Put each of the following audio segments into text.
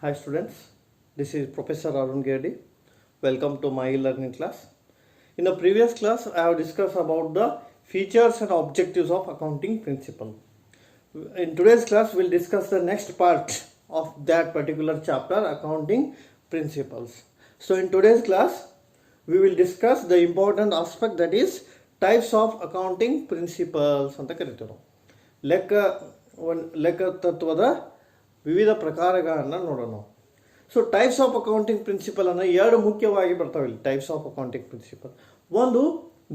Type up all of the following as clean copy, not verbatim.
Hi students, this is Professor Arun Gerdi. Welcome to my learning class. In the previous class, I have discussed about the features and objectives of accounting principle. In today's class, we'll discuss the next part of that particular chapter, accounting principles. So in today's class, we will discuss the important aspect, that is types of accounting principles ಅಂತ ಕರಿತೀವಿ ನಾವು. ಲೆಕ್ಕ ತತ್ವದ ವಿವಿಧ ಪ್ರಕಾರಗಳನ್ನು ನೋಡೋಣ. So types of accounting principle ಅನ್ನು ಎರಡು ಮುಖ್ಯವಾಗಿ ಬರ್ತಾವೆ ಇಲ್ಲಿ. ಟೈಪ್ಸ್ ಆಫ್ ಅಕೌಂಟಿಂಗ್ ಪ್ರಿನ್ಸಿಪಲ್, ಒಂದು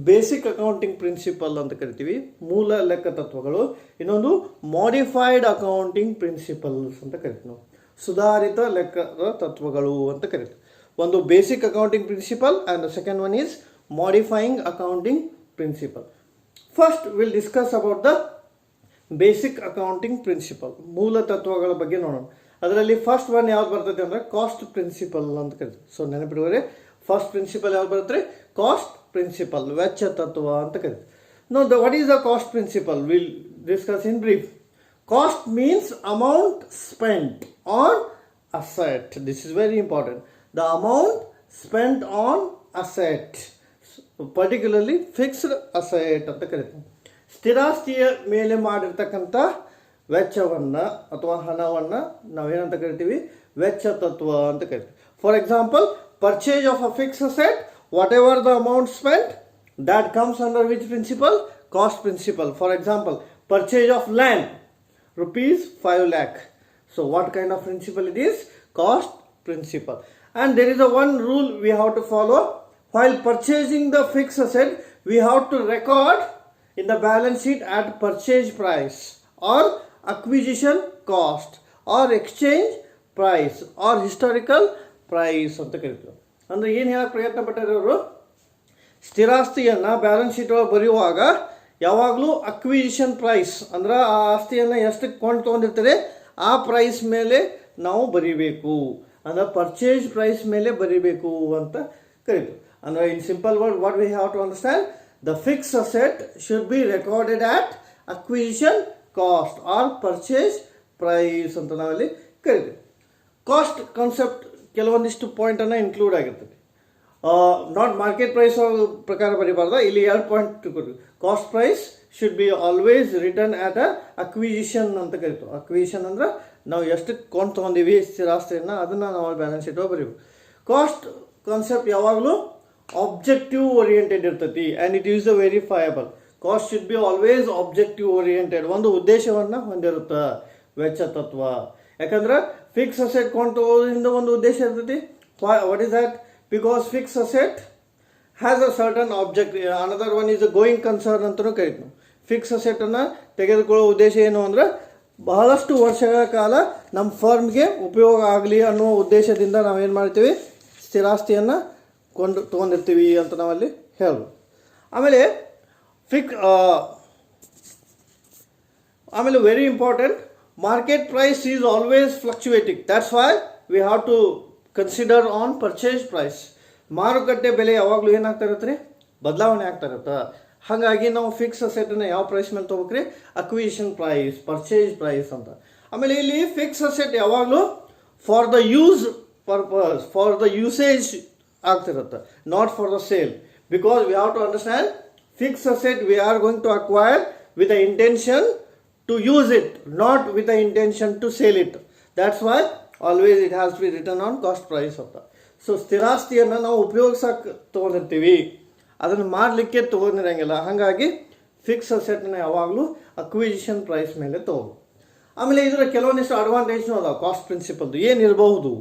ಬೇಸಿಕ್ ಅಕೌಂಟಿಂಗ್ ಪ್ರಿನ್ಸಿಪಲ್ ಅಂತ ಕರಿತೀವಿ, ಮೂಲ ಲೆಕ್ಕ ತತ್ವಗಳು. ಇನ್ನೊಂದು ಮಾಡಿಫೈಡ್ ಅಕೌಂಟಿಂಗ್ ಪ್ರಿನ್ಸಿಪಲ್ಸ್ ಅಂತ ಕರಿತೀವಿ ನಾವು, ಸುಧಾರಿತ ಲೆಕ್ಕದ ತತ್ವಗಳು ಅಂತ ಕರಿತೀವಿ. ಒಂದು basic accounting principle and the second one is modifying accounting principle. First will discuss about the basic accounting principle, ಮೂಲ ತತ್ವಗಳ ಬಗ್ಗೆ ನೋಡೋಣ. ಅದರಲ್ಲಿ ಫಸ್ಟ್ ಒನ್ ಯಾವ್ದು ಬರ್ತೈತೆ ಅಂದರೆ ಕಾಸ್ಟ್ ಪ್ರಿನ್ಸಿಪಲ್ ಅಂತ ಕರಿತೀವಿ. ಸೊ ನೆನಪಿಡುವರೆ, ಫಸ್ಟ್ ಪ್ರಿನ್ಸಿಪಲ್ ಯಾವ್ದು ಬರುತ್ತೆ? ಕಾಸ್ಟ್ ಪ್ರಿನ್ಸಿಪಲ್, ವೆಚ್ಚ ತತ್ವ ಅಂತ ಕರಿತೀವಿ. Know what is the cost principle? Will discuss in brief. Cost means amount spent on asset. This is very important. The amount spent on asset, particularly fixed asset ಅಂತ ಕರಿತೀವಿ. ಸ್ಥಿರಾಸ್ತಿಯ ಮೇಲೆ ಮಾಡಿರ್ತಕ್ಕಂಥ ವೆಚ್ಚವನ್ನು ಅಥವಾ ಹಣವನ್ನು ನಾವೇನಂತ ಕರಿತೀವಿ? ವೆಚ್ಚ ತತ್ವ ಅಂತ ಕರಿತೀವಿ. For example, purchase of a fix asset, what ever the amount spent, that comes under which principle? Cost principle. For example, purchase of land, rupees 5 lakh. So what kind of principle it is? Cost principle. And there is a one rule we have to follow. While purchasing the fixed asset, we have to record in the balance sheet at purchase price or acquisition cost or exchange price or historical price ಅಂತ ಕರಿತೀವಿ. ಅಂದರೆ ಏನು ಹೇಳಕ್ಕೆ ಪ್ರಯತ್ನ ಪಟ್ಟಾರೆ ಅವರು? ಸ್ಥಿರಾಸ್ತಿಯನ್ನು balance sheet ಒಳಗೆ ಬರೆಯುವಾಗ ಯಾವಾಗಲೂ ಅಕ್ವಿಜಿಷನ್ ಪ್ರೈಸ್ ಅಂದ್ರೆ ಆ ಆಸ್ತಿಯನ್ನು ಎಷ್ಟಕ್ಕೆ ಕೊಂಡು ತೊಗೊಂಡಿರ್ತಾರೆ ಆ ಪ್ರೈಸ್ ಮೇಲೆ ನಾವು ಬರೀಬೇಕು, ಅಂದರೆ ಪರ್ಚೇಸ್ ಪ್ರೈಸ್ ಮೇಲೆ ಬರೀಬೇಕು ಅಂತ ಕರಿತೀವಿ. ಅಂದರೆ in simple word, what we have to understand, the fixed asset should be recorded at acquisition cost or purchase price ಅಂತ ನಾವಲ್ಲಿ ಕರಿತೀವಿ. ಕಾಸ್ಟ್ ಕಾನ್ಸೆಪ್ಟ್ ಕೆಲವೊಂದಿಷ್ಟು ಪಾಯಿಂಟನ್ನು ಇನ್ಕ್ಲೂಡ್ ಆಗಿರ್ತದೆ. ನಾಟ್ ಮಾರ್ಕೆಟ್ ಪ್ರೈಸ್ ಪ್ರಕಾರ ಬರೀಬಾರ್ದು, ಇಲ್ಲಿ 2 ಪಾಯಿಂಟ್ ಕೊಡ್ತೀವಿ. Cost price should be always return at a acquisition ಅಂತ ಕರಿತೀವಿ. ಅಕ್ವಿಜಿಷನ್ ಅಂದ್ರೆ ನಾವು ಎಷ್ಟು ಕೊಂಡು ತೊಗೊಂಡಿವಿ ಸ್ಥಿರಾಸ್ತಿಯನ್ನು, ಅದನ್ನು ನಾವು ಬ್ಯಾಲೆನ್ಸ್ ಶೀಟ್ ಒಳಗೆ ಬರೀಬೇಕು. ಕಾಸ್ಟ್ ಕಾನ್ಸೆಪ್ಟ್ ಯಾವಾಗಲೂ ಆಬ್ಜೆಕ್ಟಿವ್ ಓರಿಯೆಂಟೆಡ್ ಇರ್ತೈತಿ and it is a verifiable. Cost should be always objective oriented, ಒಂದು ಉದ್ದೇಶವನ್ನು ಹೊಂದಿರುತ್ತೆ ವೆಚ್ಚ ತತ್ವ. ಯಾಕಂದ್ರೆ ಫಿಕ್ಸ್ ಅಸೆಟ್ ಕೊಂಡೋದ್ರಿಂದ ಒಂದು ಉದ್ದೇಶ ಇರ್ತೈತಿ. What is that? Because fix asset has a certain object. Another one is a going concern ಅಂತಲೂ ಕರಿತೀವಿ. ಫಿಕ್ಸ್ ಅಸೆಟನ್ನು ತೆಗೆದುಕೊಳ್ಳೋ ಉದ್ದೇಶ ಏನು ಅಂದರೆ ಬಹಳಷ್ಟು ವರ್ಷಗಳ ಕಾಲ ನಮ್ಮ ಫರ್ಮ್ಗೆ ಉಪಯೋಗ ಆಗಲಿ ಅನ್ನೋ ಉದ್ದೇಶದಿಂದ ನಾವೇನು ಮಾಡ್ತೀವಿ? ಸ್ಥಿರಾಸ್ತಿಯನ್ನು ತೊಗೊಂಡಿರ್ತೀವಿ ಅಂತ ನಾವಲ್ಲಿ ಹೇಳ್ಬೋದು. ಆಮೇಲೆ very important, market price is always fluctuating. That's why we have to consider on purchase price. ಮಾರುಕಟ್ಟೆ ಬೆಲೆ ಯಾವಾಗಲೂ ಏನಾಗ್ತಾ ಇರುತ್ತೆ? ಬದಲಾವಣೆ ಆಗ್ತಾ ಇರುತ್ತೆ. ಹಾಗಾಗಿ ನಾವು ಫಿಕ್ಸ್ ಅಸೆಟನ್ನು ಯಾವ ಪ್ರೈಸ್ ಮೇಲೆ ತೊಗೋಬೇಕ್ರಿ? ಅಕ್ವಿಜಿಷನ್ ಪ್ರೈಸ್, ಪರ್ಚೇಸ್ ಪ್ರೈಸ್ ಅಂತ. ಆಮೇಲೆ ಇಲ್ಲಿ ಫಿಕ್ಸ್ ಅಸೆಟ್ ಯಾವಾಗಲೂ for the use purpose, for the usage ಆಗ್ತಿರುತ್ತೆ, not for the sale. Because we have to understand, fix asset we are going to acquire with the intention to use it, not with the intention to sale it. That's why always it has to be return on cost price ಅಂತ. So ಸ್ಥಿರಾಸ್ತಿಯನ್ನು ನಾವು ಉಪಯೋಗಿಸಕ್ಕೆ ತೊಗೊಂಡಿರ್ತೀವಿ, ಅದನ್ನು ಮಾಡಲಿಕ್ಕೆ ತೊಗೊಂಡಿರಂಗಿಲ್ಲ. ಹಾಗಾಗಿ fix ಅಸೆಟ್ನ ಯಾವಾಗಲೂ acquisition price ಮೇಲೆ ತೊಗೋದು. ಆಮೇಲೆ ಇದರ ಕೆಲವೊಂದಿಷ್ಟು ಅಡ್ವಾಂಟೇಜ್ನೂ ಅದಾವ ಕಾಸ್ಟ್ ಪ್ರಿನ್ಸಿಪಲ್ದು. ಏನಿರಬಹುದು?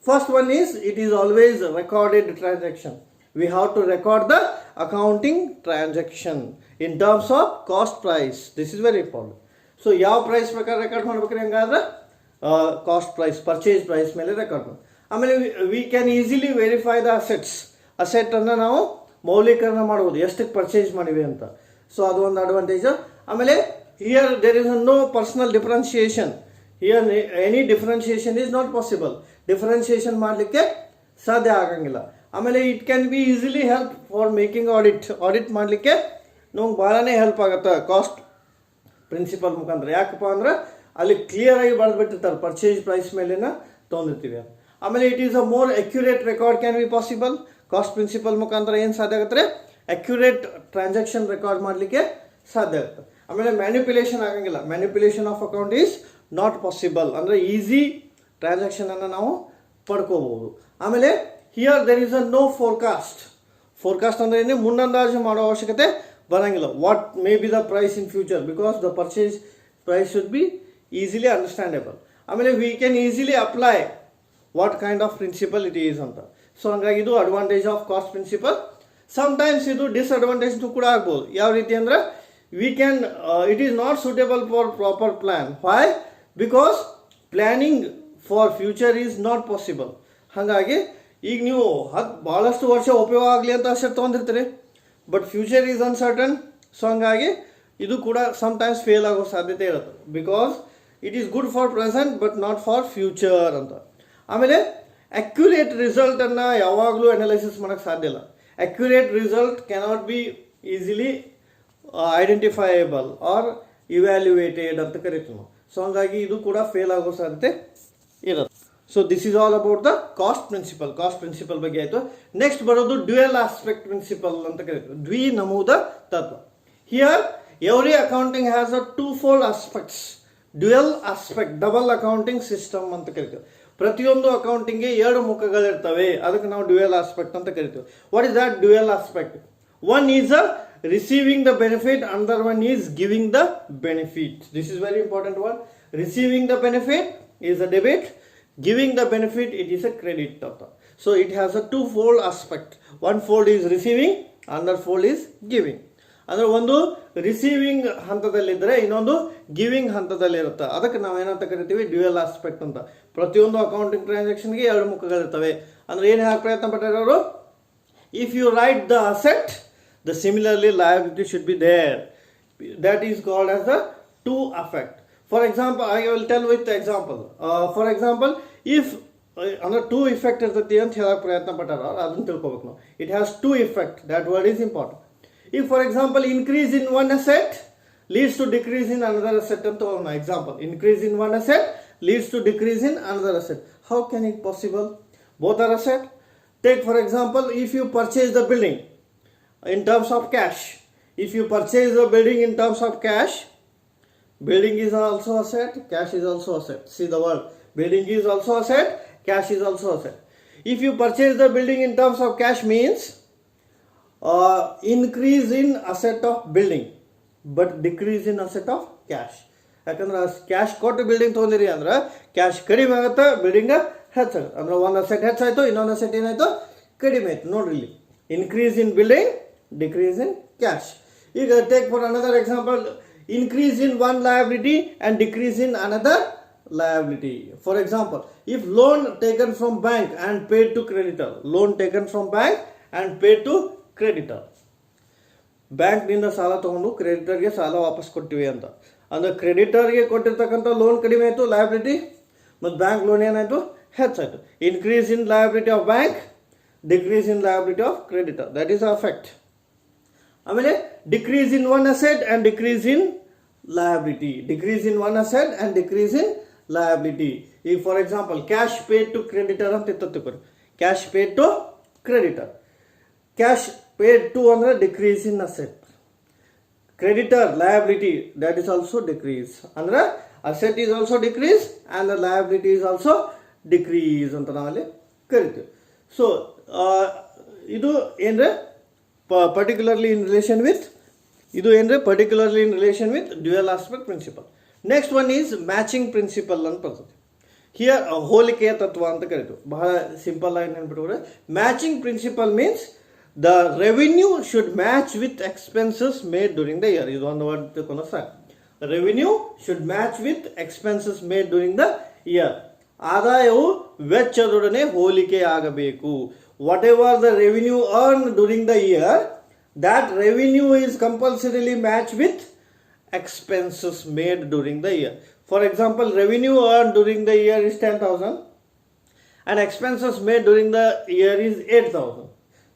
First one is, it is always a recorded transaction. We have to record the accounting transaction in terms of cost price. This is very important. So ಯಾವ ಪ್ರೈಸ್ ಪ್ರಕಾರ ರೆಕಾರ್ಡ್ ಮಾಡ್ಬೇಕ್ರಿ? ಹಂಗಾದ್ರೆ ಕಾಸ್ಟ್ ಪ್ರೈಸ್, ಪರ್ಚೇಸ್ ಪ್ರೈಸ್ ಮೇಲೆ record ಮಾಡಿ. ಆಮೇಲೆ we can easily verify the assets. ಅಸೆಟನ್ನು ನಾವು ಮೌಲ್ಯೀಕರಣ ಮಾಡ್ಬೋದು, ಎಷ್ಟಕ್ಕೆ ಪರ್ಚೇಸ್ ಮಾಡಿವಿ ಅಂತ. ಸೊ ಅದು ಒಂದು ಅಡ್ವಾಂಟೇಜ್. ಆಮೇಲೆ here there is no personal differentiation. Here any differentiation is not possible. Differentiation ಮಾಡಲಿಕ್ಕೆ ಸಾಧ್ಯ ಆಗಂಗಿಲ್ಲ. ಆಮೇಲೆ it can be easily help for making audit ಮಾಡಲಿಕ್ಕೆ ನಮ್ಗೆ ಭಾಳನೇ ಹೆಲ್ಪ್ ಆಗುತ್ತೆ ಕಾಸ್ಟ್ ಪ್ರಿನ್ಸಿಪಲ್ ಮುಖಾಂತರ. ಯಾಕಪ್ಪ ಅಂದ್ರೆ ಅಲ್ಲಿ ಕ್ಲಿಯರ್ ಆಗಿ ಬರೆದ್ಬಿಟ್ಟಿರ್ತಾರೆ ಪರ್ಚೇಸ್ ಪ್ರೈಸ್ ಮೇಲಿನ ತೊಗೊಂಡಿರ್ತೀವಿ. ಆಮೇಲೆ it is a more accurate record can be possible. Cost principle ಮುಖಾಂತರ ಏನು ಸಾಧ್ಯ ಆಗುತ್ತೆ, ಅಕ್ಯುರೇಟ್ ಟ್ರಾನ್ಸಾಕ್ಷನ್ ರೆಕಾರ್ಡ್ ಮಾಡಲಿಕ್ಕೆ ಸಾಧ್ಯ ಆಗುತ್ತೆ. ಆಮೇಲೆ ಮ್ಯಾನಿಪ್ಯುಲೇಷನ್ ಆಗಂಗಿಲ್ಲ, manipulation of account is not possible, ಅಂದರೆ ಈಸಿ ಟ್ರಾನ್ಸಾಕ್ಷನನ್ನು ನಾವು ಪಡ್ಕೋಬಹುದು. ಆಮೇಲೆ here there is a no forecast. Forecast ಅಂದರೆ ಏನು, ಮುನ್ನಂದಾಜು ಮಾಡೋ ಅವಶ್ಯಕತೆ ಬರಂಗಿಲ್ಲ. What may be the price in future, because the purchase price should be easily understandable. ಆಮೇಲೆ we can easily apply what kind of principle it is ಅಂತ. So ಹಂಗಾಗಿ ಇದು advantage of cost principle. Sometimes ಇದು disadvantage ಕೂಡ ಆಗ್ಬೋದು. ಯಾವ ರೀತಿ ಅಂದರೆ we can it is not suitable for proper plan. Why? Because planning for future is not possible. ಹಾಗಾಗಿ ಈಗ ನೀವು ಭಾಳಷ್ಟು ವರ್ಷ ಉಪಯೋಗ ಆಗಲಿ ಅಂತ ಅಸೆಟ್ ತೊಗೊಂಡಿರ್ತೀರಿ, but future is uncertain. So ಹಂಗಾಗಿ ಇದು ಕೂಡ ಸಮ್ಟೈಮ್ಸ್ ಫೇಲ್ ಆಗೋ ಸಾಧ್ಯತೆ ಇರುತ್ತೆ, because it is good for present but not for future ಅಂತ. ಆಮೇಲೆ ಅಕ್ಯುರೇಟ್ ರಿಸಲ್ಟನ್ನು ಯಾವಾಗಲೂ ಅನಲೈಸಿಸ್ ಮಾಡೋಕ್ಕೆ ಸಾಧ್ಯ ಇಲ್ಲ. Accurate result cannot be easily identifiable or evaluated ಅಂತ ಕರಿತೀವಿ ನಾವು. ಸೊ ಹಂಗಾಗಿ ಇದು ಕೂಡ ಫೇಲ್ ಆಗೋ ಸಾಧ್ಯತೆ ಇರುತ್ತೆ. So this is all about the cost principle. Cost principle ಬಗ್ಗೆ ಆಯಿತು. ನೆಕ್ಸ್ಟ್ ಬರೋದು ಡ್ಯುಯಲ್ ಆಸ್ಪೆಕ್ಟ್ ಪ್ರಿನ್ಸಿಪಲ್ ಅಂತ ಕರಿತೀವಿ, ದ್ವಿನಮೂದ ತತ್ವ. Here every accounting has a two fold aspects. Dual aspect, double accounting system ಅಂತ ಕರಿತೀವಿ. ಪ್ರತಿಯೊಂದು ಅಕೌಂಟಿಂಗ್ಗೆ ಎರಡು ಮುಖಗಳಿರ್ತವೆ, ಅದಕ್ಕೆ ನಾವು ಡ್ಯುಯಲ್ ಆಸ್ಪೆಕ್ಟ್ ಅಂತ ಕರಿತೀವಿ. What is that dual aspect? One is a receiving the benefit, another one is giving the benefit. This is very important one. Receiving the benefit is a debit, giving the benefit it is a credit. So it has a two-fold aspect. One fold is receiving, another fold is giving. ಅಂದರೆ ಒಂದು receiving ಹಂತದಲ್ಲಿದ್ದರೆ ಇನ್ನೊಂದು giving ಹಂತದಲ್ಲಿ ಇರುತ್ತೆ. ಅದಕ್ಕೆ ನಾವು ಏನಂತ ಕರಿತೀವಿ, dual aspect ಅಂತ. ಪ್ರತಿಯೊಂದು ಅಕೌಂಟಿಂಗ್ ಟ್ರಾನ್ಸಾಕ್ಷನ್ಗೆ ಎರಡು ಮುಖಗಳಿರ್ತವೆ. ಅಂದರೆ ಏನು ಹೇಳಕ್ಕೆ ಪ್ರಯತ್ನ ಪಟ್ಟಾರೆ ಅವರು, if you write the asset, the similarly liability should be there. That is called as the two effect. For example, I will tell with the example. For example, if under two effect ಇರ್ತೈತಿ ಅಂತ ಹೇಳಕ್ಕೆ ಪ್ರಯತ್ನ ಪಟ್ಟಾರ, ಅದನ್ನು ತಿಳ್ಕೊಬೇಕು ನಾವು. It has two effect. That word is important. If for example increase in one asset leads to decrease in another asset ಅಂತ ಒಂದು example. Increase in one asset leads to decrease in another asset. How can it possible? Both are asset. Take for example, if you purchase the building in terms of cash. If you purchase the building in terms of cash, building is also asset, cash is also asset. See the word, building is also asset, cash is also asset. If you purchase the building in terms of cash means increase in asset of building but decrease in asset of cash. ಯಾಕಂದ್ರೆ cash ಕೊಟ್ಟು building ತೊಗೊಂಡಿರಿ ಅಂದ್ರೆ cash ಕಡಿಮೆ ಆಗುತ್ತೆ, building ಹೆಚ್ಚಾಗುತ್ತೆ. ಅಂದ್ರೆ ಒಂದು asset ಹೆಚ್ಚಾಯಿತು, ಇನ್ನೊಂದು ಅಸೆಟ್ ಏನಾಯಿತು, ಕಡಿಮೆ ಆಯಿತು. ನೋಡ್ರಿ ಇಲ್ಲಿ increase in building, decrease in cash. You can take for another example, increase in one liability and decrease in another liability. For example, if loan taken from bank and paid to creditor, loan taken from bank and paid to creditor. Bank ನಿಂದ ಸಾಲ ತಗೊಂಡು ಕ್ರೆಡಿಟರ್ಗೆ ಸಾಲ ವಾಪಸ್ ಕೊಟ್ಟಿವಿ ಅಂತ ಅಂದ್ರೆ ಕ್ರೆಡಿಟರ್ಗೆ ಕೊಟ್ಟಿರ್ತಕ್ಕಂಥ loan ಕಡಿಮೆ ಆಯಿತು ಲಯಬಿಲಿಟಿ, ಮತ್ತು ಬ್ಯಾಂಕ್ ಲೋನ್ ಏನಾಯಿತು, ಹೆಚ್ಚಾಯಿತು. Increase in liability of bank, decrease in liability of creditor, that is affect. ಆಮೇಲೆ decrease in one asset and decrease in liability, decrease in one asset and decrease in liability. ಈಗ for example cash paid to creditor ಅಂತ ಇತ್ತು, cash paid to creditor. Cash paid to ಅಂದರೆ decrease in asset, creditor liability that is also decrease. ಅಂದರೆ asset is also decrease and the liability is also decrease ಅಂತ ನಾವಲ್ಲಿ ಕರಿತೀವಿ. So ಇದು ಏನಂದರೆ particularly in relation with dual aspect principle. Next one is matching principle ಅಂತ ಬರ್ತದೆ. Here ಹೋಲಿಕೆಯ ತತ್ವ ಅಂತ ಕರೀತೀವಿ. ಬಹಳ ಸಿಂಪಲ್ ಆಗಿ ನೆನ್ಪಿಟ್ಕೊಂಡ್ರೆ matching principle means the revenue should match with expenses made during the year. ಇದು ಒಂದು ವರ್ಡ್ ತಿಳ್ಕೊಂಡ್ರೆ ಸಾಕು. Revenue should match with expenses made during the year. ಆದಾಯವು ವೆಚ್ಚದೊಡನೆ ಹೋಲಿಕೆ ಆಗಬೇಕು. Whatever the revenue earned during the year, that revenue is compulsorily matched with expenses made during the year. For example, revenue earned during the year is 10,000 and expenses made during the year is 8,000.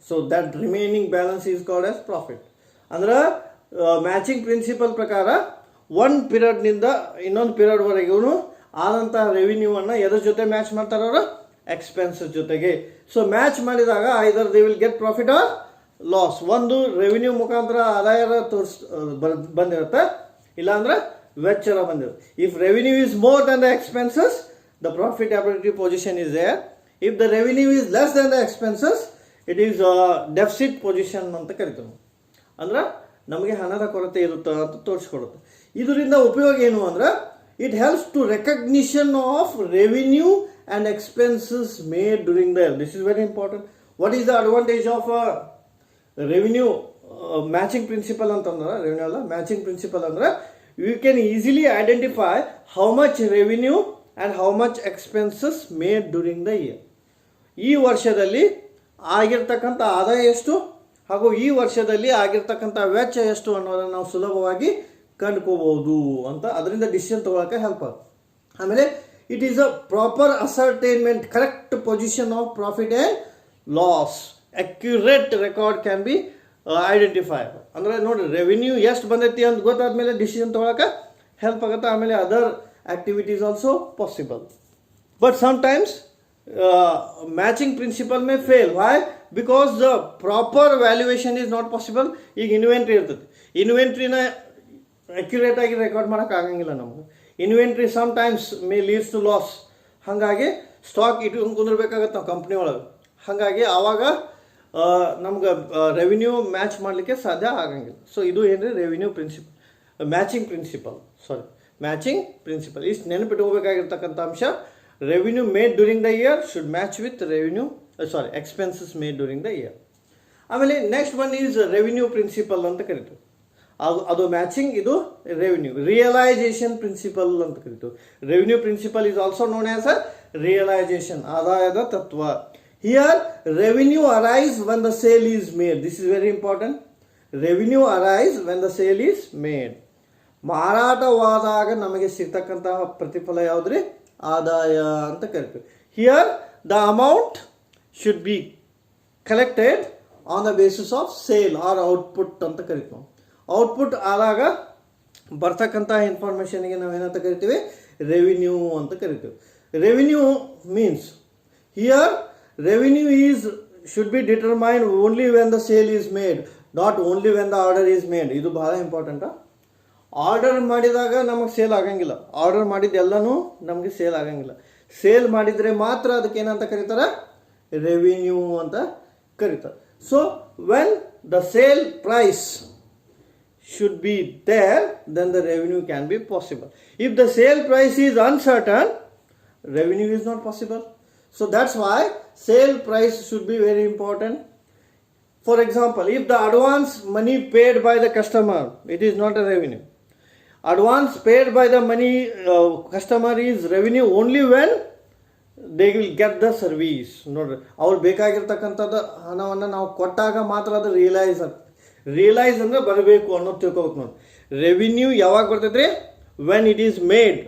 So that remaining balance is called as profit. Andra matching principle prakara one period ninda innond period ವರೆಗೂ ಆದಂಥ ರೆವಿನ್ಯೂವನ್ನು ಎದ್ರ ಜೊತೆ match ಮಾಡ್ತಾರೆ ಅವರು, expenses ಜೊತೆಗೆ. ಸೊ match ಮಾಡಿದಾಗ either they will get profit or loss. ಒಂದು ರೆವಿನ್ಯೂ ಮುಖಾಂತರ ಆದಾಯ ಬಂದಿರುತ್ತೆ, ಇಲ್ಲಾಂದ್ರೆ ವೆಚ್ಚರ ಬಂದಿರುತ್ತೆ. If revenue is more than the expenses, the profitability position is there. If the revenue is less than the expenses, it is deficit position ಅಂತ ಕರಿತೀವಿ. ಅಂದ್ರೆ ನಮಗೆ ಹಣದ ಕೊರತೆ ಇರುತ್ತೆ ಅಂತ ತೋರಿಸ್ಕೊಡುತ್ತೆ. ಇದರಿಂದ ಉಪಯೋಗ ಏನು ಅಂದ್ರೆ, it helps to recognition of revenue and expenses made during the year. This is very important. What is the advantage of revenue matching principle ಅಂತಂದ್ರೆ, ರೆವಿನ್ಯೂ ಅಲ್ಲ ಮ್ಯಾಚಿಂಗ್ ಪ್ರಿನ್ಸಿಪಲ್ ಅಂದ್ರೆ, you can easily identify how much revenue and how much expenses made during the year. ಈ ವರ್ಷದಲ್ಲಿ ಆಗಿರ್ತಕ್ಕಂಥ ಆದಾಯ ಎಷ್ಟು ಹಾಗೂ ಈ ವರ್ಷದಲ್ಲಿ ಆಗಿರ್ತಕ್ಕಂಥ ವೆಚ್ಚ ಎಷ್ಟು ಅನ್ನೋದನ್ನು ನಾವು ಸುಲಭವಾಗಿ ಕಂಡುಕೋಬಹುದು ಅಂತ, ಅದರಿಂದ ಡಿಸಿಷನ್ ತಗೊಳ್ಳೋಕೆ ಹೆಲ್ಪ್ ಆಗುತ್ತೆ. ಆಮೇಲೆ it is a proper ascertainment, correct position of profit and loss, accurate record can be identified. ಅಂದರೆ ನೋಡಿ, ರೆವಿನ್ಯೂ ಎಷ್ಟು ಬಂದೈತಿ ಅಂತ ಗೊತ್ತಾದ್ಮೇಲೆ ಡಿಸಿಷನ್ ತೊಗೊಳಕ್ಕೆ ಹೆಲ್ಪ್ ಆಗುತ್ತೆ. ಆಮೇಲೆ other activities also possible. But sometimes matching principle may fail. Why? Because the proper valuation is not possible. ಈಗ inventory ಇರ್ತದೆ, ಇನ್ವೆಂಟ್ರಿನ ಅಕ್ಯುರೇಟ್ ಆಗಿ ರೆಕಾರ್ಡ್ ಮಾಡೋಕೆ ಆಗಂಗಿಲ್ಲ ನಮ್ಗೆ. Inventory sometimes may leads to loss. ಹಾಗಾಗಿ ಸ್ಟಾಕ್ ಇಟ್ಕೊಂಡು ಕುಂದಿರ್ಬೇಕಾಗತ್ತೆ ನಾವು ಕಂಪ್ನಿ ಒಳಗೆ. ಹಾಗಾಗಿ ಆವಾಗ ನಮ್ಗೆ ರೆವಿನ್ಯೂ ಮ್ಯಾಚ್ ಮಾಡಲಿಕ್ಕೆ ಸಾಧ್ಯ ಆಗಂಗಿಲ್ಲ. ಸೊ ಇದು ಏನ್ರಿ ರೆವಿನ್ಯೂ ಪ್ರಿನ್ಸಿಪಲ್, ಮ್ಯಾಚಿಂಗ್ ಪ್ರಿನ್ಸಿಪಲ್. ಇಷ್ಟು ನೆನಪಿಟ್ಕೋಬೇಕಾಗಿರ್ತಕ್ಕಂಥ ಅಂಶ. Revenue made during the year should match with expenses made during the year. ಆಮೇಲೆ next one is revenue principle ಅಂತ ಕರಿತೀವಿ. ಅದು ಮ್ಯಾಚಿಂಗ್, ಇದು ರೆವಿನ್ಯೂ. ರಿಯಲೈಸೇಷನ್ ಪ್ರಿನ್ಸಿಪಲ್ ಅಂತ ಕರಿತೀವಿ. Revenue principle is also known as a realisation, ಆದಾಯದ ತತ್ವ. Here revenue arise when the sale is made. This is very important. Revenue arise when the sale is made. ಮಾರಾಟವಾದಾಗ ನಮಗೆ ಸಿಗ್ತಕ್ಕಂತಹ ಪ್ರತಿಫಲ ಯಾವುದ್ರಿ? ಆದಾಯ ಅಂತ ಕರಿತೀವಿ. Here the amount should be collected on the basis of sale or output ಅಂತ ಕರಿತೀವಿ. ಔಟ್ಪುಟ್ ಆದಾಗ ಬರ್ತಕ್ಕಂಥ ಇನ್ಫಾರ್ಮೇಷನ್ಗೆ ನಾವೇನಂತ ಕರಿತೀವಿ? ರೆವಿನ್ಯೂ ಅಂತ ಕರಿತೀವಿ. Revenue means here revenue is should be determine only when the sale is made, not only when the order is made. ಇದು ಬಹಳ ಇಂಪಾರ್ಟೆಂಟಾ. ಆರ್ಡರ್ ಮಾಡಿದಾಗ ನಮಗೆ ಸೇಲ್ ಆಗಂಗಿಲ್ಲ, ಆರ್ಡರ್ ಮಾಡಿದ್ದೆಲ್ಲನೂ ನಮಗೆ ಸೇಲ್ ಆಗಂಗಿಲ್ಲ. ಸೇಲ್ ಮಾಡಿದರೆ ಮಾತ್ರ ಅದಕ್ಕೆ ಏನಂತ ಕರೀತಾರೆ? ರೆವಿನ್ಯೂ ಅಂತ ಕರೀತಾರೆ. So when the sale price should be there, then the revenue can be possible. If the sale price is uncertain, revenue is not possible. So that's why sale price should be very important. For example, if the advance money paid by the customer, it is not a revenue. Advance paid by the money customer is revenue only when they will get the service. ನೋಡ್ರಿ, ಅವ್ರು ಬೇಕಾಗಿರ್ತಕ್ಕಂಥದ್ದು ಹಣವನ್ನು ನಾವು ಕೊಟ್ಟಾಗ ಮಾತ್ರ ಅದು realise ಆಗ್ತದೆ. Realise ಅಂದರೆ ಬರಬೇಕು ಅನ್ನೋದು ತಿಳ್ಕೊಬೇಕು ನೋಡಿ. ರೆವಿನ್ಯೂ ಯಾವಾಗ ಬರ್ತೈತೆ ರೀ? When it is made,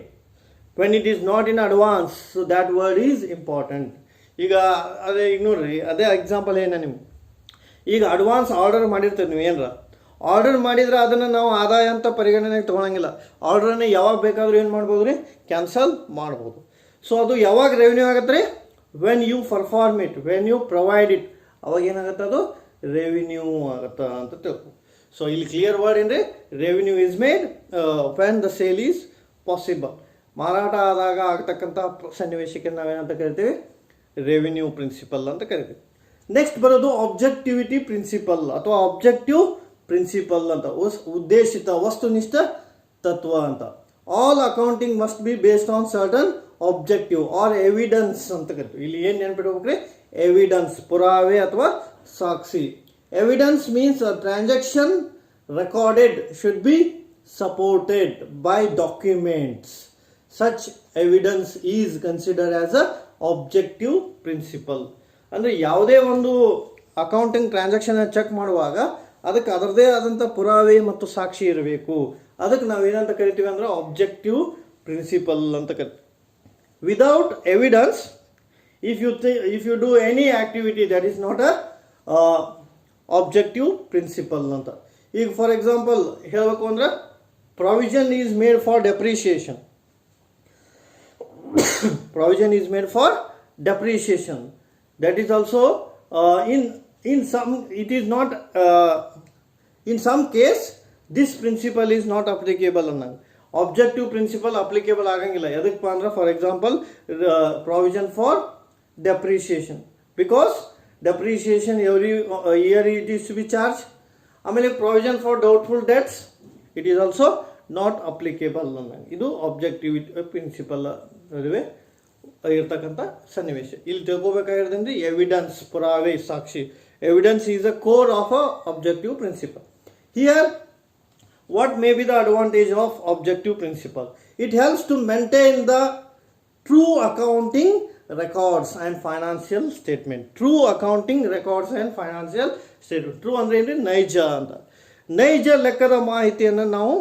when it is not in advance. So that word is important. ಈಗ ಈಗ ನೋಡ್ರಿ, ಅದೇ ಎಕ್ಸಾಂಪಲ್ ಏನ ನಿಮ್ಗೆ. ಈಗ ಅಡ್ವಾನ್ಸ್ ಆರ್ಡರ್ ಮಾಡಿರ್ತೀವಿ ನೀವು, ಏನರ ಆರ್ಡರ್ ಮಾಡಿದ್ರೆ ಅದನ್ನು ನಾವು ಆದಾಯ ಅಂತ ಪರಿಗಣನೆಗೆ ತೊಗೊಳಂಗಿಲ್ಲ. ಆರ್ಡ್ರನ್ನ ಯಾವಾಗ ಬೇಕಾದ್ರೂ ಏನು ಮಾಡ್ಬೋದು ರೀ? ಕ್ಯಾನ್ಸಲ್ ಮಾಡ್ಬೋದು. ಸೊ ಅದು ಯಾವಾಗ ರೆವಿನ್ಯೂ ಆಗತ್ತೆ ರೀ? When you perform it, when you provide it, ಅವಾಗ ಏನಾಗುತ್ತೆ? ಅದು ರೆವಿನ್ಯೂ ಆಗುತ್ತಾ ಅಂತ ತಿಳ್ಕೊ. ಸೊ ಇಲ್ಲಿ ಕ್ಲಿಯರ್ ವರ್ಡ್ ಏನ್ರಿ? Revenue is made when the sale is possible. ಮಾರಾಟ ಆದಾಗ ಆಗ್ತಕ್ಕಂಥ ಸನ್ನಿವೇಶಕ್ಕೆ ನಾವೇನಂತ ಕರಿತೀವಿ? ರೆವಿನ್ಯೂ ಪ್ರಿನ್ಸಿಪಲ್ ಅಂತ ಕರಿತೀವಿ. ನೆಕ್ಸ್ಟ್ ಬರೋದು ಆಬ್ಜೆಕ್ಟಿವಿಟಿ ಪ್ರಿನ್ಸಿಪಲ್ ಅಥವಾ ಆಬ್ಜೆಕ್ಟಿವ್ ಪ್ರಿನ್ಸಿಪಲ್ ಅಂತ, ಉದ್ದೇಶಿತ ವಸ್ತುನಿಷ್ಠ ತತ್ವ ಅಂತ. All accounting must be based on certain objective or evidence ಅಂತ ಕರಿತೀವಿ. ಇಲ್ಲಿ ಏನು ನೆನ್ಪಿಟ್ಬೇಕ್ರಿ? ಎವಿಡೆನ್ಸ್, ಪುರಾವೆ ಅಥವಾ ಸಾಕ್ಷಿ. Evidence means a transaction recorded should be supported by documents. Such evidence is considered as a objective principle. ಅಂದರೆ ಯಾವುದೇ ಒಂದು ಅಕೌಂಟಿಂಗ್ ಟ್ರಾನ್ಸಾಕ್ಷನ್ ಚೆಕ್ ಮಾಡುವಾಗ ಅದಕ್ಕೆ ಅದರದೇ ಆದಂಥ ಪುರಾವೆ ಮತ್ತು ಸಾಕ್ಷಿ ಇರಬೇಕು. ಅದಕ್ಕೆ ನಾವೇನಂತ ಕರಿತೀವಿ ಅಂದರೆ ಆಬ್ಜೆಕ್ಟಿವ್ ಪ್ರಿನ್ಸಿಪಲ್ ಅಂತ ಕರಿತೀವಿ. Without evidence, if you do any activity, that is not a objective principle ಅಂತ. ಈಗ ಫಾರ್ ಎಕ್ಸಾಂಪಲ್ ಹೇಳಬೇಕು ಅಂದರೆ, provision is made for depreciation. provision is made for depreciation. That is also in some, it is not in some case this principle is not applicable ಅನ್ನಂಗೆ. Objective principle applicable ಆಗಂಗಿಲ್ಲ. ಎದಕ್ಕಪ್ಪ ಅಂದ್ರೆ for example provision for depreciation, because depreciation every year it is to be charged. ಆಮೇಲೆ provision for doubtful debts, it is also not applicable ಅನ್ನಂಗೆ. ಇದು objective principle ನಡುವೆ ಇರ್ತಕ್ಕಂಥ ಸನ್ನಿವೇಶ. ಇಲ್ಲಿ ತಿಳ್ಕೊಬೇಕಾಗಿರೋದಂದ್ರೆ ಎವಿಡೆನ್ಸ್, ಪುರಾವೆ, ಸಾಕ್ಷಿ. Evidence is a core of a objective principle. Here, what may be the advantage of objective principle? It helps to maintain the true accounting records and financial statement. True accounting records and financial statement. True ಅಂದ್ರೆ ಏನ್ರಿ? ನೈಜ ಅಂತ. ನೈಜ ಲೆಕ್ಕದ ಮಾಹಿತಿಯನ್ನು ನಾವು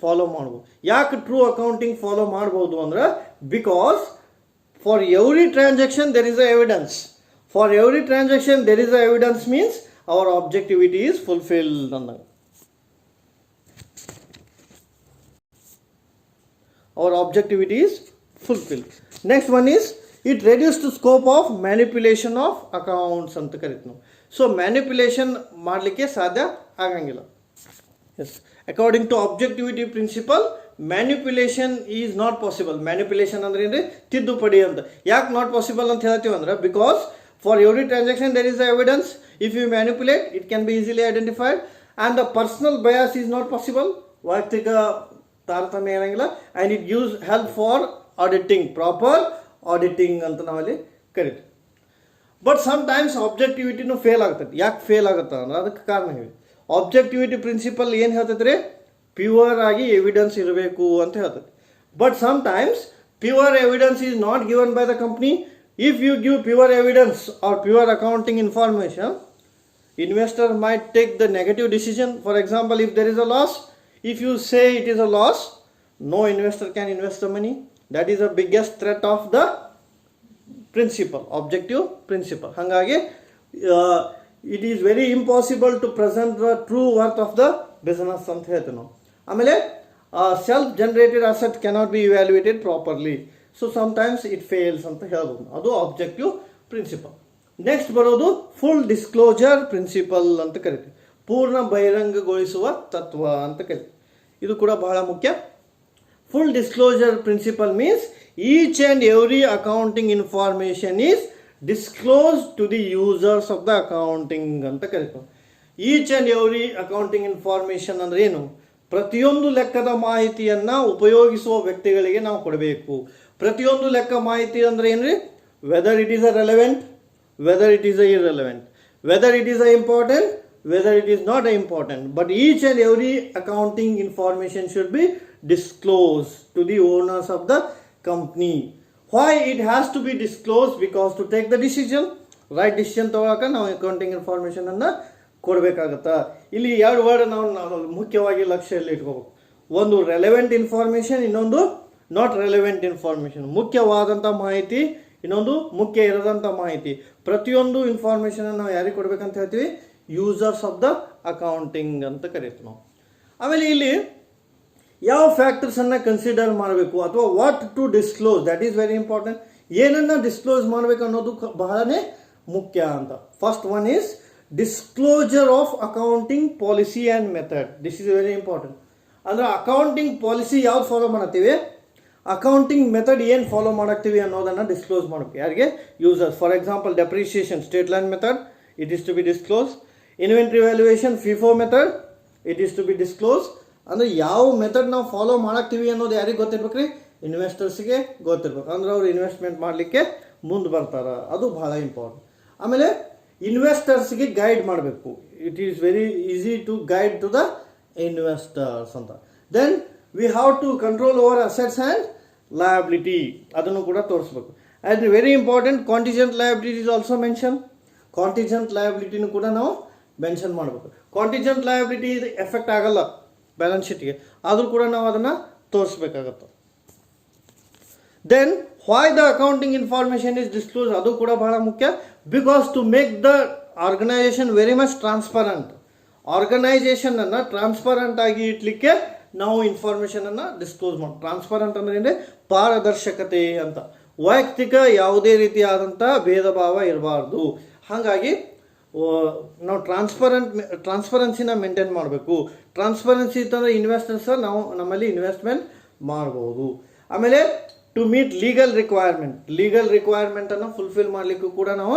follow ಮಾಡ್ಬೋದು. ಯಾಕೆ ಟ್ರೂ ಅಕೌಂಟಿಂಗ್ ಫಾಲೋ ಮಾಡ್ಬೋದು ಅಂದ್ರೆ, because for every transaction there is a evidence. For every transaction there is a evidence means our objectivity is fulfilled. Our objectivity is fulfilled. Next one is, it reduces the scope of manipulation of accounts ಅಂತ ಕರಿತೀವಿ ನಾವು. So manipulation ಮಾಡಲಿಕ್ಕೆ ಸಾಧ್ಯ ಆಗಂಗಿಲ್ಲ. Yes, according to objectivity principle manipulation is not possible. Manipulation ಅಂದ್ರೆ ಏನ್ರಿ? ತಿದ್ದುಪಡಿ ಅಂತ. ಯಾಕೆ ನಾಟ್ ಪಾಸಿಬಲ್ ಅಂತ ಹೇಳ್ತೀವಿ ಅಂದ್ರೆ, because for every transaction there is a evidence. If you manipulate it can be easily identified and the personal bias is not possible. ವೈಯಕ್ತಿಕ ತಾರತಮ್ಯ ಇರಂಗಿಲ್ಲ. And it use help for auditing, proper auditing ಅಂತ ನಾವಲ್ಲಿ ಕರಿತೀವಿ. But sometimes ಆಬ್ಜೆಕ್ಟಿವಿಟಿನೂ fail ಆಗ್ತದೆ. ಯಾಕೆ fail ಆಗುತ್ತೆ ಅಂದ್ರೆ ಅದಕ್ಕೆ ಕಾರಣ ಹೇಳಿ. ಆಬ್ಜೆಕ್ಟಿವಿಟಿ ಪ್ರಿನ್ಸಿಪಲ್ ಏನು ಹೇಳ್ತೈತೆ? ಪ್ಯೂರ್ ಆಗಿ ಎವಿಡೆನ್ಸ್ ಇರಬೇಕು ಅಂತ ಹೇಳ್ತದೆ. But sometimes pure evidence is not given by the company. If you give pure evidence or pure accounting information, investor might take the negative decision. For example, if there is a loss, if you say it is a loss, no investor can invest the money. That is the biggest threat of the principle, objective principle. Hangage it is very impossible to present the true worth of the business ಅಂತ ಹೇಳ್ತೀವಿ ನಾವು. ಆಮೇಲೆ self generated asset cannot be evaluated properly. So sometimes it fails ಅಂತ ಹೇಳ್ಬೋದು. ಅದು objective principle. Next ಬರೋದು full disclosure principle ಅಂತ ಕರಿತೀವಿ. ಪೂರ್ಣ ಬಹಿರಂಗಗೊಳಿಸುವ ತತ್ವ ಅಂತ ಕರಿತೀವಿ. ಇದು ಕೂಡ ಬಹಳ ಮುಖ್ಯ. Full disclosure principle means each and every accounting information is disclose to the users of the accounting ಅಂತ ಕರಿತೀವಿ. Each and every accounting information ಅಂದ್ರೆ ಏನು? ಪ್ರತಿಯೊಂದು ಲೆಕ್ಕದ ಮಾಹಿತಿಯನ್ನು ಉಪಯೋಗಿಸುವ ವ್ಯಕ್ತಿಗಳಿಗೆ ನಾವು ಕೊಡಬೇಕು. ಪ್ರತಿಯೊಂದು ಲೆಕ್ಕ ಮಾಹಿತಿ ಅಂದ್ರೆ ಏನ್ರಿ? Whether it is a relevant, whether it is irrelevant, whether it is important, whether it is not important, but each and every accounting information should be disclosed to the owners of the company. Why it has to be disclosed? Because to take the decision, right decision ತಗೊಳಕ ನಾವು accounting information ಅನ್ನ ಕೊಡಬೇಕಾಗತ್ತ. ಇಲ್ಲಿ ಎರಡು word ನಾವು ಮುಖ್ಯವಾಗಿ ಲಕ್ಷ್ಯದಲ್ಲಿ ಇಟ್ಕೋಬೇಕು. ಒಂದು relevant information, ಇನ್ನೊಂದು not relevant information. ಮುಖ್ಯವಾದಂಥ ಮಾಹಿತಿ, ಇನ್ನೊಂದು ಮುಖ್ಯ ಇರದಂಥ ಮಾಹಿತಿ. ಪ್ರತಿಯೊಂದು ಇನ್ಫಾರ್ಮೇಷನ್ ನಾವು ಯಾರಿಗೆ ಕೊಡ್ಬೇಕಂತ ಹೇಳ್ತೀವಿ? ಯೂಸರ್ಸ್ ಆಫ್ ದ ಅಕೌಂಟಿಂಗ್ ಅಂತ ಕರಿತೀವಿ ನಾವು. ಆಮೇಲೆ ಇಲ್ಲಿ ಯಾವ ಫ್ಯಾಕ್ಟರ್ಸನ್ನು ಕನ್ಸಿಡರ್ ಮಾಡಬೇಕು ಅಥವಾ what to disclose, that is very important. ಏನನ್ನು ಡಿಸ್ಕ್ಲೋಸ್ ಮಾಡಬೇಕು ಅನ್ನೋದು ಬಹಳನೇ ಮುಖ್ಯ ಅಂತ. First one is disclosure of accounting policy and method. This is very important. ಅಂದ್ರೆ ಅಕೌಂಟಿಂಗ್ ಪಾಲಿಸಿ ಯಾವ್ದು ಫಾಲೋ ಮಾಡ್ತೀವಿ, ಅಕೌಂಟಿಂಗ್ ಮೆಥಡ್ ಏನು ಫಾಲೋ ಮಾಡಾಕ್ತೀವಿ ಅನ್ನೋದನ್ನು ಡಿಸ್ಕ್ಲೋಸ್ ಮಾಡಬೇಕು. ಯಾರಿಗೆ? Users. For example depreciation state line method, it is to be disclose. Inventory valuation FIFO method, it is to be disclose. ಅಂದರೆ ಯಾವ ಮೆಥಡ್ ನಾವು ಫಾಲೋ ಮಾಡಾಕ್ತೀವಿ ಅನ್ನೋದು ಯಾರಿಗೆ ಗೊತ್ತಿರ್ಬೇಕು ರೀ? ಇನ್ವೆಸ್ಟರ್ಸ್ಗೆ ಗೊತ್ತಿರ್ಬೇಕು. ಅಂದ್ರೆ ಅವ್ರು ಇನ್ವೆಸ್ಟ್ಮೆಂಟ್ ಮಾಡಲಿಕ್ಕೆ ಮುಂದೆ ಬರ್ತಾರೆ. ಅದು ಬಹಳ ಇಂಪಾರ್ಟೆಂಟ್. ಆಮೇಲೆ ಇನ್ವೆಸ್ಟರ್ಸ್ಗೆ ಗೈಡ್ ಮಾಡಬೇಕು. It is very easy to guide to the investors ಅಂತ. Then we have to control over assets and liability, ಅದನ್ನು ಕೂಡ ತೋರಿಸ್ಬೇಕು. And very important, contingent liability is also mention. Contingent ಲಯಬಿಲಿಟಿನೂ ಕೂಡ ನಾವು ಮೆನ್ಷನ್ ಮಾಡಬೇಕು. ಕಾಂಟಿಜೆಂಟ್ ಲಯಬಿಲಿಟಿ ಇದು ಎಫೆಕ್ಟ್ ಆಗಲ್ಲ ಬ್ಯಾಲೆನ್ಸ್ ಶೀಟ್ಗೆ, ಆದರೂ ಕೂಡ ನಾವು ಅದನ್ನು ತೋರಿಸ್ಬೇಕಾಗತ್ತೆ. Then why the accounting information is disclose, ಅದು ಕೂಡ ಬಹಳ ಮುಖ್ಯ. Because to make the organisation very much transparent. ಆರ್ಗನೈಸೇಷನನ್ನು ಟ್ರಾನ್ಸ್ಪರೆಂಟ್ ಆಗಿ ಇಟ್ಲಿಕ್ಕೆ ನಾವು ಇನ್ಫಾರ್ಮೇಷನನ್ನು ಡಿಸ್ಕ್ಲೋಸ್ ಮಾಡಿ. ಟ್ರಾನ್ಸ್ಪರೆಂಟ್ ಅಂದ್ರೆ ಏನೇ? ಪಾರದರ್ಶಕತೆ ಅಂತ. ವೈಯಕ್ತಿಕ ಯಾವುದೇ ರೀತಿಯಾದಂಥ ಭೇದ ಭಾವ ಇರಬಾರ್ದು. ಹಾಗಾಗಿ ನಾವು ಟ್ರಾನ್ಸ್ಪರೆನ್ಸಿನ ಮೇಂಟೈನ್ ಮಾಡಬೇಕು. ಟ್ರಾನ್ಸ್ಪರೆನ್ಸಿ ಇತ್ತಂದರೆ ಇನ್ವೆಸ್ಟರ್ಸ್ ನಾವು ನಮ್ಮಲ್ಲಿ ಇನ್ವೆಸ್ಟ್ಮೆಂಟ್ ಮಾಡ್ಬೋದು. ಆಮೇಲೆ ಟು ಮೀಟ್ ಲೀಗಲ್ ರಿಕ್ವೈರ್ಮೆಂಟನ್ನು ಫುಲ್ಫಿಲ್ ಮಾಡಲಿಕ್ಕೂ ಕೂಡ ನಾವು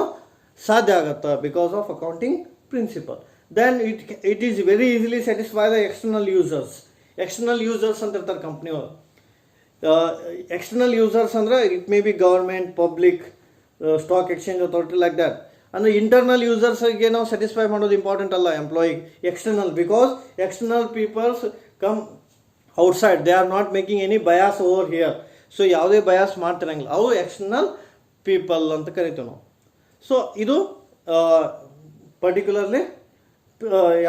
ಸಾಧ್ಯ ಆಗುತ್ತೆ because of accounting principle. Then it is very easily satisfy the external users ಅಂತ ಇರ್ತಾರೆ ಕಂಪ್ನಿಯವರು. ಎಕ್ಸ್ಟರ್ನಲ್ ಯೂಸರ್ಸ್ ಅಂದರೆ it may be government, public, stock exchange authority like that. ಅಂದರೆ ಇಂಟರ್ನಲ್ ಯೂಸರ್ಸ್ಗೆ ನಾವು ಸ್ಯಾಟಿಸ್ಫೈ ಮಾಡೋದು ಇಂಪಾರ್ಟೆಂಟ್ ಅಲ್ಲ ಎಂಪ್ಲಾಯಿಗೆ. External, because external peoples come outside, they are not making any bias over here. So ಯಾವುದೇ ಬಯಾಸ್ ಮಾಡ್ತಿರಂಗಿಲ್ಲ, ಅವು ಎಕ್ಸ್ಟರ್ನಲ್ ಪೀಪಲ್ ಅಂತ ಕರಿತೀವಿ ನಾವು. ಸೊ ಇದು ಪರ್ಟಿಕ್ಯುಲರ್ಲಿ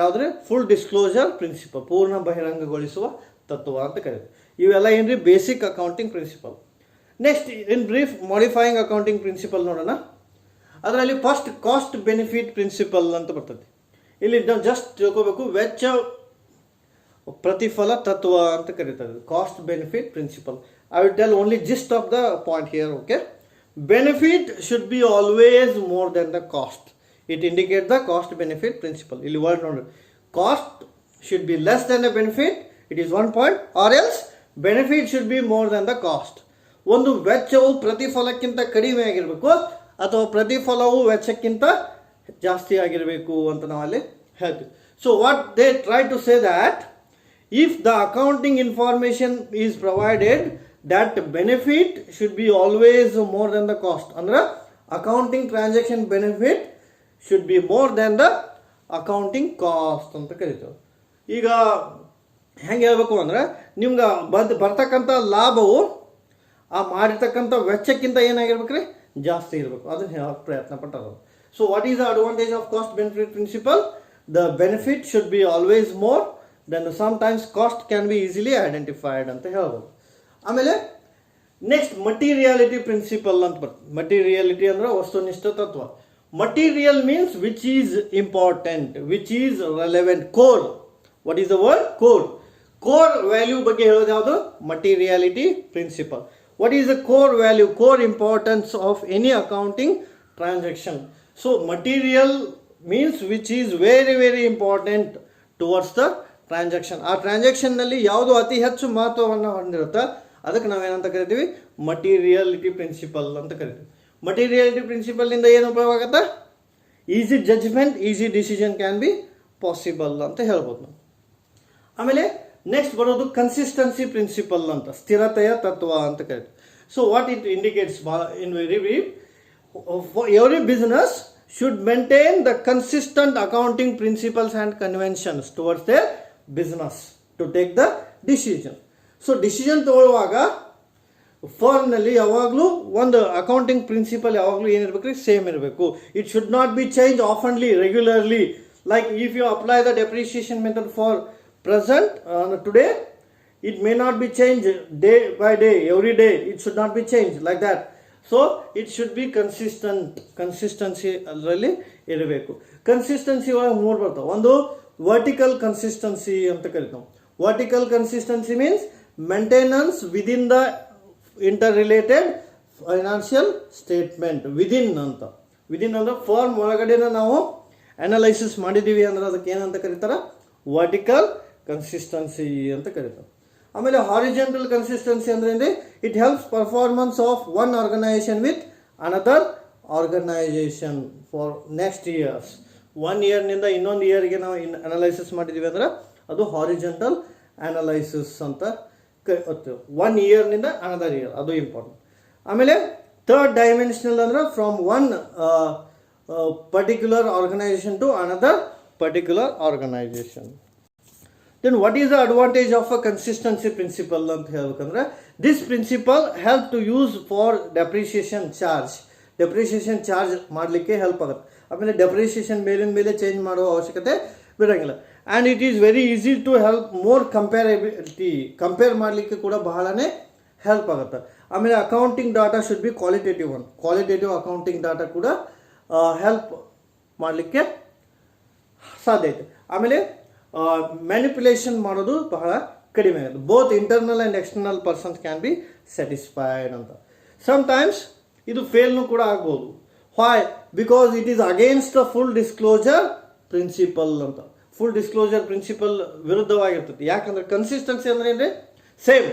ಯಾವುದ್ರೆ ಫುಲ್ ಡಿಸ್ಕ್ಲೋಜರ್ ಪ್ರಿನ್ಸಿಪಲ್, ಪೂರ್ಣ ಬಹಿರಂಗಗೊಳಿಸುವ ತತ್ವ ಅಂತ ಕರೀತೀವಿ. ಇವೆಲ್ಲ ಏನ್ರಿ basic accounting principle. Next in brief modifying accounting principle ನೋಡೋಣ. ಅದರಲ್ಲಿ ಫಸ್ಟ್ ಕಾಸ್ಟ್ ಬೆನಿಫಿಟ್ ಪ್ರಿನ್ಸಿಪಲ್ ಅಂತ ಬರ್ತದೆ. ಇಲ್ಲಿ ನಾವು ಜಸ್ಟ್ ತಿಳ್ಕೋಬೇಕು, ವೆಚ್ಚ ಪ್ರತಿಫಲ ತತ್ವ ಅಂತ ಕರೀತಾರೆ, cost benefit principle. I will tell only gist of the point here. Okay, benefit should be always more than the cost. It indicate the cost benefit principle. ಇಲ್ಲಿ ವರ್ಡ್ ನೋಡ್ರಿ, cost should be less than the benefit, it is 1 point, or else benefit should be more than the cost. ಒಂದು ವೆಚ್ಚವು ಪ್ರತಿಫಲಕ್ಕಿಂತ ಕಡಿಮೆ ಆಗಿರಬೇಕು ಅಥವಾ ಪ್ರತಿಫಲವು ವೆಚ್ಚಕ್ಕಿಂತ ಜಾಸ್ತಿ ಆಗಿರಬೇಕು ಅಂತ ನಾವಲ್ಲಿ ಹೇಳ್ತೀವಿ. So what they try to say that if the accounting information is provided, that benefit should be always more than the cost. ಅಂದ್ರೆ accounting transaction benefit should be more than the accounting cost ಅಂತ ಕರಿತೇವೆ. ಈಗ ಹೆಂಗೆ ಹೇಳ್ಬೇಕು ಅಂದರೆ, ನಿಮ್ಗೆ ಬರ್ತಕ್ಕಂಥ ಲಾಭವು ಆ ಮಾಡಿರ್ತಕ್ಕಂಥ ವೆಚ್ಚಕ್ಕಿಂತ ಏನಾಗಿರ್ಬೇಕ್ರಿ, ಜಾಸ್ತಿ ಇರಬೇಕು. ಅದನ್ನು ಹೇಳೋಕ್ಕೆ ಪ್ರಯತ್ನ ಪಟ್ಟರು. So what is the advantage of cost benefit principle? The benefit should be always more than sometimes cost can be easily identified ಅಂತ ಹೇಳ್ಬೋದು. ಆಮೇಲೆ ನೆಕ್ಸ್ಟ್ ಮಟೀರಿಯಾಲಿಟಿ ಪ್ರಿನ್ಸಿಪಲ್ ಅಂತ ಬರ್ತದೆ. ಮಟೀರಿಯಾಲಿಟಿ ಅಂದ್ರೆ ವಸ್ತುನಿಷ್ಠ ತತ್ವ. Material means which is important, which is relevant, core. What is the word? Core. Core value ಬಗ್ಗೆ ಹೇಳೋದು ಯಾವುದು? Materiality principle. What is the core value, core importance of any accounting transaction. So material means which is very very important towards the transaction. ಆ ಟ್ರಾನ್ಸಾಕ್ಷನ್ನಲ್ಲಿ ಯಾವುದು ಅತಿ ಹೆಚ್ಚು ಮಹತ್ವವನ್ನು ಹೊಂದಿರುತ್ತೆ ಅದಕ್ಕೆ ನಾವೇನಂತ ಕರಿತೀವಿ? ಮಟೀರಿಯಾಲಿಟಿ ಪ್ರಿನ್ಸಿಪಲ್ ಅಂತ ಕರಿತೀವಿ. ಮಟೀರಿಯಾಲಿಟಿ ಪ್ರಿನ್ಸಿಪಲ್ನಿಂದ ಏನು ಉಪಯೋಗ ಆಗುತ್ತೆ? Easy judgement, easy decision can be possible ಅಂತ ಹೇಳ್ಬೋದು ನಾವು. ಆಮೇಲೆ ನೆಕ್ಸ್ಟ್ ಬರೋದು ಕನ್ಸಿಸ್ಟೆನ್ಸಿ ಪ್ರಿನ್ಸಿಪಲ್ ಅಂತ, ಸ್ಥಿರತೆಯ ತತ್ವ ಅಂತ ಕರಿತೀವಿ. So what it indicates in very brief, every business should maintain the consistent accounting principles and conventions towards their business to take the decision. So decision ತಗೊಳ್ಳುವಾಗ ಫರ್ಮ್ನಲ್ಲಿ ಯಾವಾಗಲೂ ಒಂದು ಅಕೌಂಟಿಂಗ್ ಪ್ರಿನ್ಸಿಪಲ್ ಯಾವಾಗಲೂ ಏನಿರಬೇಕು? ಸೇಮ್ ಇರಬೇಕು. It should not be change ಆಫನ್ಲಿ, regularly. Like if you apply the depreciation method for present today, it may not be change day by day, every day. It should not be change like that. So it should be consistency ಅದರಲ್ಲಿ ಇರಬೇಕು. Consistency ಒಳಗೆ 3 ಬರ್ತಾವೆ. ಒಂದು vertical consistency ಅಂತ ಕರಿತಾವೆ. Vertical consistency means maintenance within the inter related financial statement. Within ಅಂದ್ರೆ firm ಒಳಗಡೆನ ನಾವು ಅನಲೈಸಿಸ್ ಮಾಡಿದ್ದೀವಿ ಅಂದ್ರೆ ಅದಕ್ಕೆ ಏನಂತ ಕರೀತಾರೆ? ವರ್ಟಿಕಲ್ ಕನ್ಸಿಸ್ಟೆನ್ಸಿ ಅಂತ ಕರೀತಾರೆ. ಆಮೇಲೆ ಹಾರಿಜೆಂಟಲ್ ಕನ್ಸಿಸ್ಟೆನ್ಸಿ ಅಂದ್ರೆ ಏನ್ರಿ? It helps performance of one organisation with another organisation for next years. 1 ಇಯರ್ನಿಂದ ಇನ್ನೊಂದು ಇಯರ್ಗೆ ನಾವು ಅನಲೈಸಿಸ್ ಮಾಡಿದ್ದೀವಿ ಅಂದ್ರೆ ಅದು ಹಾರಿಜೆಂಟಲ್ ಅನಲೈಸಿಸ್ ಅಂತ ಕರಿತೀವಿ. 1 ಇಯರ್ನಿಂದ ಅನದರ್ ಇಯರ್, ಅದು ಇಂಪಾರ್ಟೆಂಟ್. ಆಮೇಲೆ ಥರ್ಡ್ ಡೈಮೆನ್ಷನಲ್ ಅಂದ್ರೆ from one particular organisation to another particular organisation. Then what is the advantage of a consistency principle ಅಂತ ಹೇಳ್ಬೇಕಂದ್ರೆ, this principle help to use for depreciation charge. Depreciation charge ಮಾಡಲಿಕ್ಕೆ help ಆಗುತ್ತೆ. ಆಮೇಲೆ depreciation ಮೇಲಿನ ಮೇಲೆ change ಮಾಡೋ ಅವಶ್ಯಕತೆ ಬಿಡೋಂಗಿಲ್ಲ. And it is very easy to help more comparability, compare ಮಾಡಲಿಕ್ಕೆ ಕೂಡ ಬಹಳನೇ ಹೆಲ್ಪ್ ಆಗುತ್ತೆ. ಆಮೇಲೆ accounting data should be qualitative one. Qualitative accounting data ಕೂಡ ಹೆಲ್ಪ್ ಮಾಡಲಿಕ್ಕೆ ಸಾಧ್ಯ ಐತೆ. ಆಮೇಲೆ ಮ್ಯಾನಿಪ್ಯುಲೇಷನ್ ಮಾಡೋದು ಬಹಳ ಕಡಿಮೆ ಆಗುತ್ತೆ. Both internal and external persons can be satisfied ಅಂತ. ಸಮ್ಟೈಮ್ಸ್ ಇದು ಫೇಲ್ನು ಕೂಡ ಆಗ್ಬೋದು. Why? Because it is against the full disclosure principle ಅಂತ. ಫುಲ್ ಡಿಸ್ಕ್ಲೋಜರ್ ಪ್ರಿನ್ಸಿಪಲ್ ವಿರುದ್ಧವಾಗಿರ್ತದೆ. ಯಾಕಂದ್ರೆ ಕನ್ಸಿಸ್ಟೆನ್ಸಿ ಅಂದ್ರೆ ಏನ್ರಿ? Same.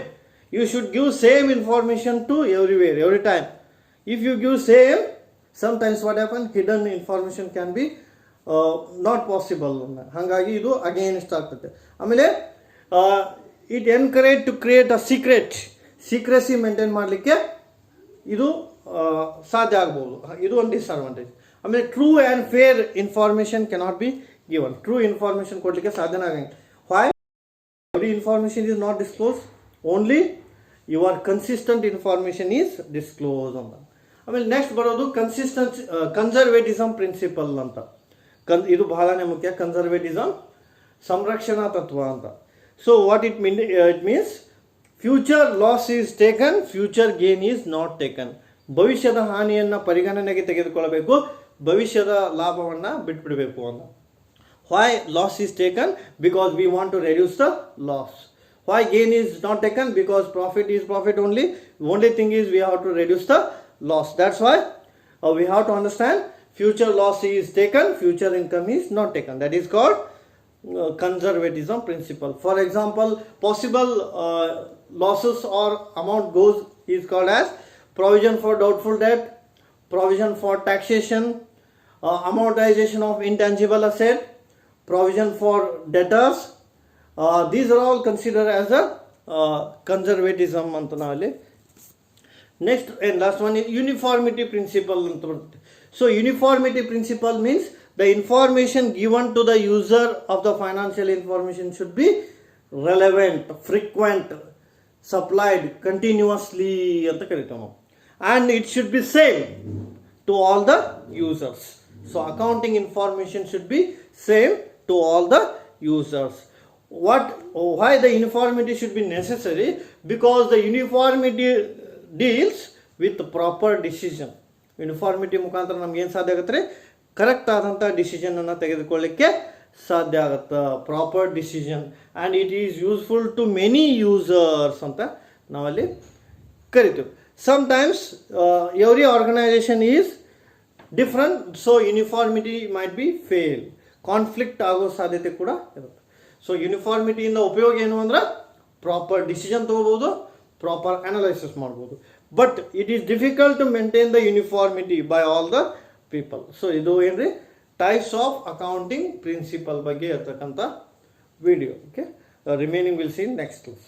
You should give same information to everywhere, every time. If you give same, sometimes what happen, hidden information can be not possible. ಹಾಗಾಗಿ ಇದು against ಆಗ್ತದೆ. ಆಮೇಲೆ it encourage to create a secrecy maintain ಮಾಡಲಿಕ್ಕೆ ಇದು ಸಾಧ್ಯ ಆಗ್ಬೋದು. ಇದು ಒಂದು ಡಿಸ್ಅಡ್ವಾಂಟೇಜ್. ಆಮೇಲೆ true and fair information cannot be given. True information ಕೊಡಲಿಕ್ಕೆ ಸಾಧ್ಯನೇ ಆಗಂಗಿಲ್ಲ. Why? Every information is not disclose, only your consistent information is disclose ಅಂತ. ಆಮೇಲೆ ನೆಕ್ಸ್ಟ್ ಬರೋದು ಕನ್ಸರ್ವೇಟಿಸಮ್ ಪ್ರಿನ್ಸಿಪಲ್ ಅಂತ. ಇದು ಬಹಳನೇ ಮುಖ್ಯ. ಕನ್ಸರ್ವೇಟಿಸಮ್ ಸಂರಕ್ಷಣಾ ತತ್ವ ಅಂತ. So what it means future loss is taken, future gain is not taken. ಭವಿಷ್ಯದ ಹಾನಿಯನ್ನು ಪರಿಗಣನೆಗೆ ತೆಗೆದುಕೊಳ್ಳಬೇಕು, ಭವಿಷ್ಯದ ಲಾಭವನ್ನು ಬಿಟ್ಬಿಡಬೇಕು ಅಂತ. Why loss is taken? Because we want to reduce the loss. Why gain is not taken? Because profit is profit only. Only thing is we have to reduce the loss. That's why we have to understand future loss is taken, future income is not taken. That is called conservatism principle. For example, possible losses or amount goes is called as provision for doubtful debt, provision for taxation, amortization of intangible asset, provision for debtors. These are all considered as a conservatism ಅಂತ ನಾವಲ್ಲಿ. Next and last one is uniformity principle ಅಂತ ಬರುತ್ತೆ. So uniformity principle means the information given to the user of the financial information should be relevant, frequent, supplied continuously ಅಂತ ಕರಿತೀವಿ ನಾವು. And it should be same to all the users. So accounting information should be same to all the users. Why the uniformity should be necessary? Because the uniformity deals with proper decision. Uniformity ಮುಖಾಂತರ ನಮ್ಗೆ ಏನು ಸಾಧ್ಯ ಆಗುತ್ತೆ? Correct ಆದಂಥ ಡಿಸಿಷನನ್ನು ತೆಗೆದುಕೊಳ್ಳಿಕ್ಕೆ ಸಾಧ್ಯ ಆಗುತ್ತೆ. Proper decision and it is useful to many users ಅಂತ ನಾವಲ್ಲಿ ಕರಿತೀವಿ. Sometimes every organisation is different, so uniformity might be fail. Conflict ಆಗೋ ಸಾಧ್ಯತೆ ಕೂಡ ಇರುತ್ತೆ. ಸೊ ಯೂನಿಫಾರ್ಮಿಟಿಯಿಂದ ಉಪಯೋಗ ಏನು ಅಂದ್ರೆ ಪ್ರಾಪರ್ ಡಿಸಿಷನ್ ತಗೋಬೋದು, ಪ್ರಾಪರ್ ಅನಲೈಸಿಸ್ ಮಾಡ್ಬೋದು. But it is difficult to maintain the uniformity by all the people. So ಇದು ಏನ್ರಿ ಟೈಪ್ಸ್ ಆಫ್ ಅಕೌಂಟಿಂಗ್ ಪ್ರಿನ್ಸಿಪಲ್ ಬಗ್ಗೆ ಇರ್ತಕ್ಕಂಥ video. Okay, remaining will see next class.